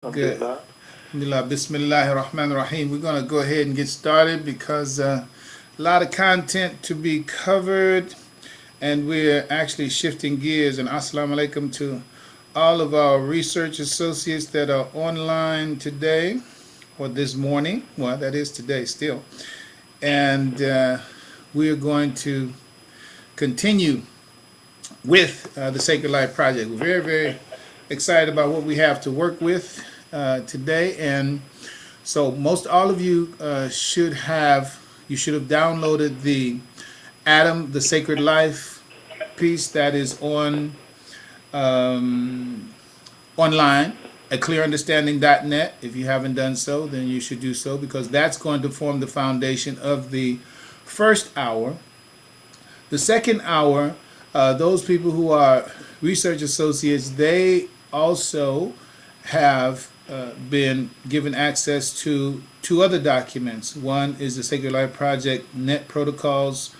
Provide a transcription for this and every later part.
Good. Alhamdulillah. Alhamdulillah. Bismillahir Rahmanir Rahim. We're going to go ahead and get started because a lot of content to be covered, and we're actually shifting gears. And assalamu alaikum to all of our research associates that are online today or this morning. Well, that is today still. And we are going to continue with the Sacred Life Project. We're very, very excited about what we have to work with today. And so most all of you you should have downloaded the Adam, the Sacred Life piece that is um, online at clearunderstanding.net. If you haven't done so, then you should do so because that's going to form the foundation of the first hour. The second hour, those people who are research associates, they also have been given access to two other documents. One is the Sacred Life Project Net Protocols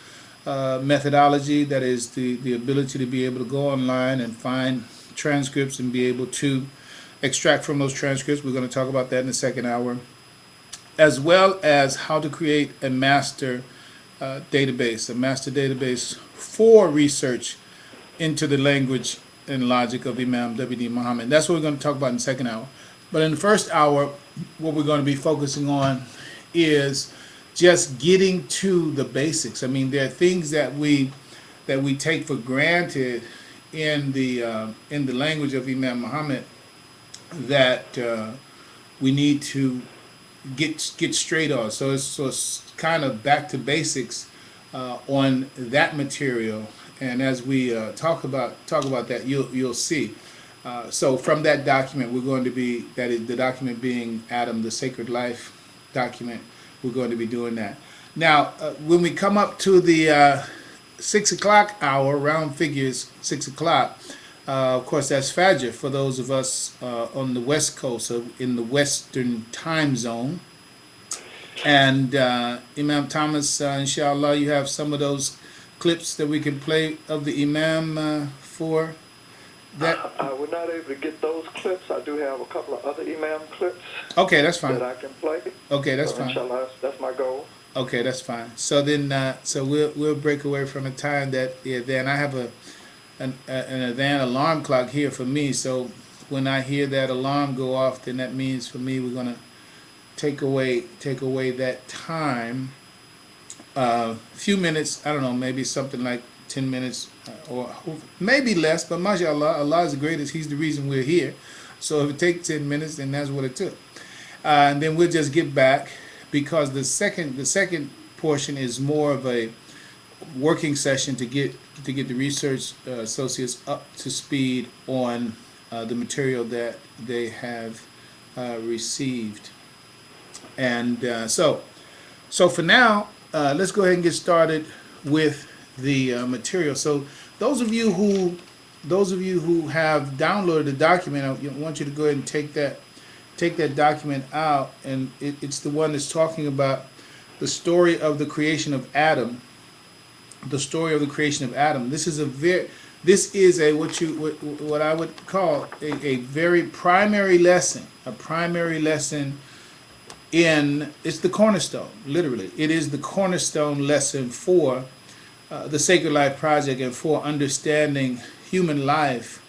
methodology, that is the ability to be able to go online and find transcripts and be able to extract from those transcripts. We're going to talk about that in the second hour, as well as how to create a master database for research into the language and logic of Imam W.D. Mohammed. That's what we're going to talk about in the second hour. But in the first hour, what we're going to be focusing on is just getting to the basics. I mean, there are things that we take for granted in the language of Imam Mohammed that we need to get straight on. So it's kind of back to basics on that material. And as we talk about that, you'll see. So from that document, we're going to be, that is the document being Adam, the Sacred Life document. We're going to be doing that. Now, when we come up to the 6 o'clock hour, round figures 6 o'clock. Of course, that's Fajr for those of us on the West Coast, so in the Western time zone. And Imam Thomas, inshallah, you have some of those clips that we can play of the Imam for that. I was not able to get those clips. I do have a couple of other Imam clips Okay, that's that fine. I can play. Okay, that's So fine. inshallah, that's my goal. Okay, that's fine. So then, so we'll break away from a time that then I have an adhan alarm clock here for me. So when I hear that alarm go off, then that means for me we're gonna take away that time. Few minutes, I don't know, maybe something like 10 minutes or maybe less. But mashallah, Allah is the greatest. He's the reason we're here. So if it takes 10 minutes, then that's what it took. And then we'll just get back because the second portion is more of a working session to get the research associates up to speed on the material that they have received. And so for now, let's go ahead and get started with the material. So those of you who have downloaded the document, I want you to go ahead and take that document out, and it's the one that's talking about the story of the creation of Adam. The story of the creation of Adam. This is what I would call a very primary lesson. A primary lesson in it's the cornerstone. Literally, it is the cornerstone lesson for the Sacred Life Project and for understanding human life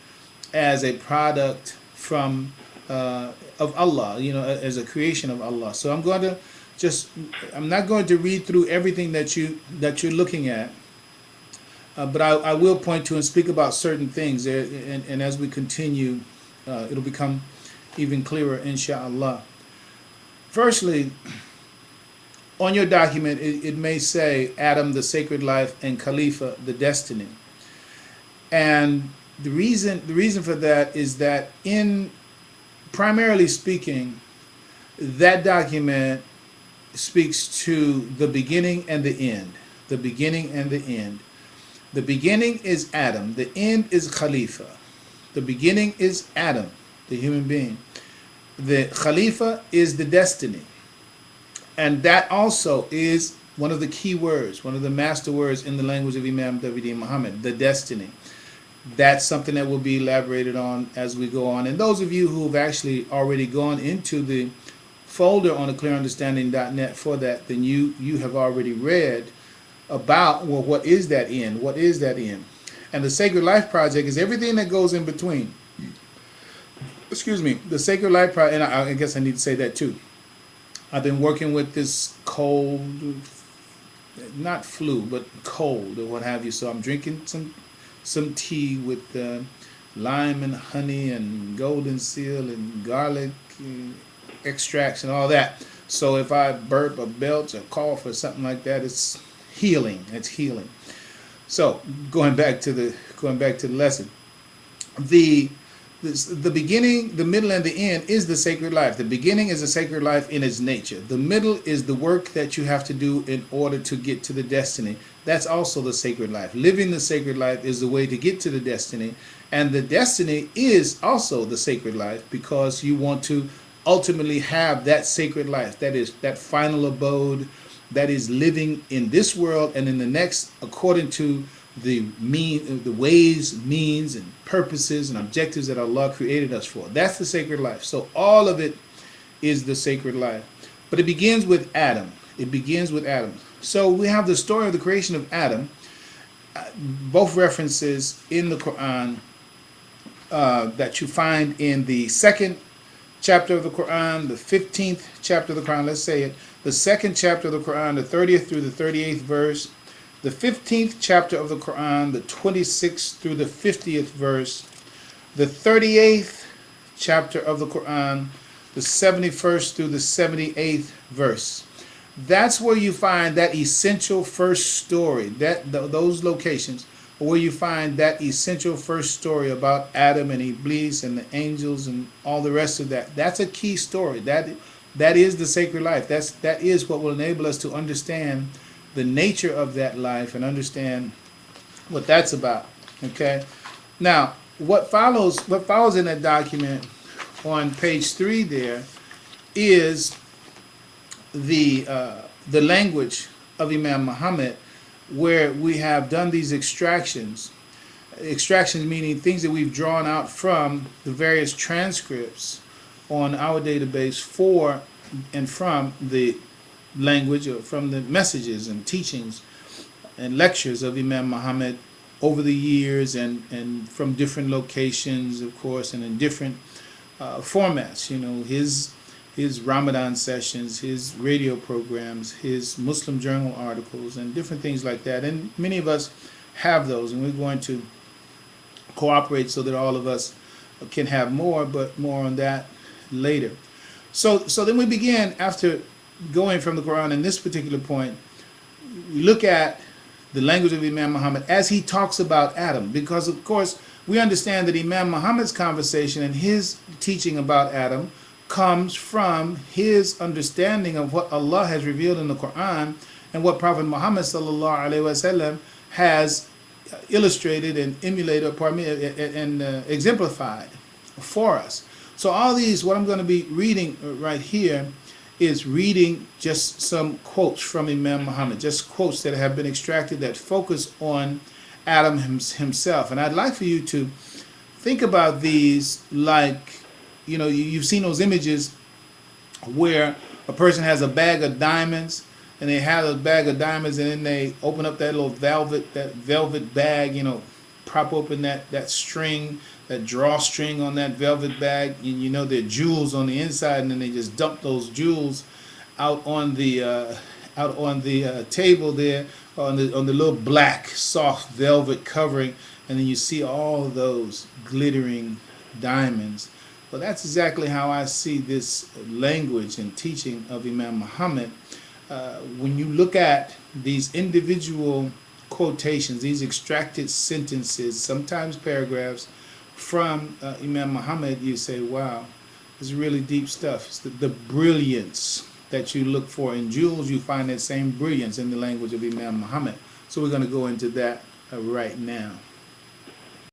as a product from of Allah, as a creation of Allah. So I'm not going to read through everything that you're looking at, but I will point to and speak about certain things, and as we continue, it'll become even clearer, inshallah. Firstly, on your document, it may say Adam, the Sacred Life, and Khalifa, the Destiny. And the reason for that is that, in primarily speaking, that document speaks to the beginning and the end. The beginning and the end. The beginning is Adam. The end is Khalifa. The beginning is Adam, the human being. The Khalifa is the destiny. And that also is one of the key words, one of the master words in the language of Imam W.D. Muhammad, the destiny. That's something that will be elaborated on as we go on. And those of you who've actually already gone into the folder on theclearunderstanding.net for that, then you have already read about, well, what is that end? What is that end? And the Sacred Life Project is everything that goes in between. Excuse me. The Sacred Life Project, and I guess I need to say that too. I've been working with this cold, not flu, but cold or what have you. So I'm drinking some tea with lime and honey and golden seal and garlic extracts and all that. So if I burp or belch or cough or something like that, it's healing. It's healing. So going back to the lesson, the beginning, the middle, and the end is the sacred life. The beginning is the sacred life in its nature. The middle is the work that you have to do in order to get to the destiny. That's also the sacred life. Living the sacred life is the way to get to the destiny. And the destiny is also the sacred life, because you want to ultimately have that sacred life. That is that final abode, that is living in this world and in the next according to the ways, means, and purposes and objectives that Allah created us for. That's the sacred life. So all of it is the sacred life. But it begins with Adam. It begins with Adam. So we have the story of the creation of Adam, both references in the Quran that you find in the second chapter of the Quran, the 15th chapter of the Quran, let's say it, the second chapter of the Quran, the 30th through the 38th verse, the 15th chapter of the Quran, the 26th through the 50th verse, the 38th chapter of the Quran, the 71st through the 78th verse. That's where you find that essential first story. Those locations are where you find that essential first story about Adam and Iblis and the angels and all the rest of that. That's a key story. That is the sacred life. That is what will enable us to understand the nature of that life and understand what that's about. Okay. Now, what follows in that document on page 3 there is the language of Imam Mohammed, where we have done these extractions meaning things that we've drawn out from the various transcripts on our database for and from the language or from the messages and teachings and lectures of Imam Mohammed over the years, and from different locations, of course, and in different formats. You know, his Ramadan sessions, his radio programs, his Muslim Journal articles, and different things like that. And many of us have those, and we're going to cooperate so that all of us can have more, but more on that later. So then we begin, after going from the Quran in this particular point, we look at the language of Imam Muhammad as he talks about Adam, because of course we understand that Imam Muhammad's conversation and his teaching about Adam comes from his understanding of what Allah has revealed in the Quran and what Prophet Muhammad sallallahu alaihi wasallam has illustrated and emulated, and exemplified for us. So all these, what I'm going to be reading right here, is reading just some quotes from Imam Muhammad, just quotes that have been extracted that focus on Adam himself. And I'd like for you to think about these like, you know, you've seen those images where a person has a bag of diamonds, and they have a bag of diamonds, and then they open up that little velvet bag, you know, prop open that string, that drawstring on that velvet bag, and you know there are jewels on the inside, and then they just dump those jewels out on the table there, on the little black soft velvet covering, and then you see all of those glittering diamonds. Well, that's exactly how I see this language and teaching of Imam Muhammad. When you look at these individual quotations, these extracted sentences, sometimes paragraphs from Imam Muhammad, you say, wow, this is really deep stuff. It's the brilliance that you look for in jewels, you find that same brilliance in the language of Imam Muhammad. So we're going to go into that right now.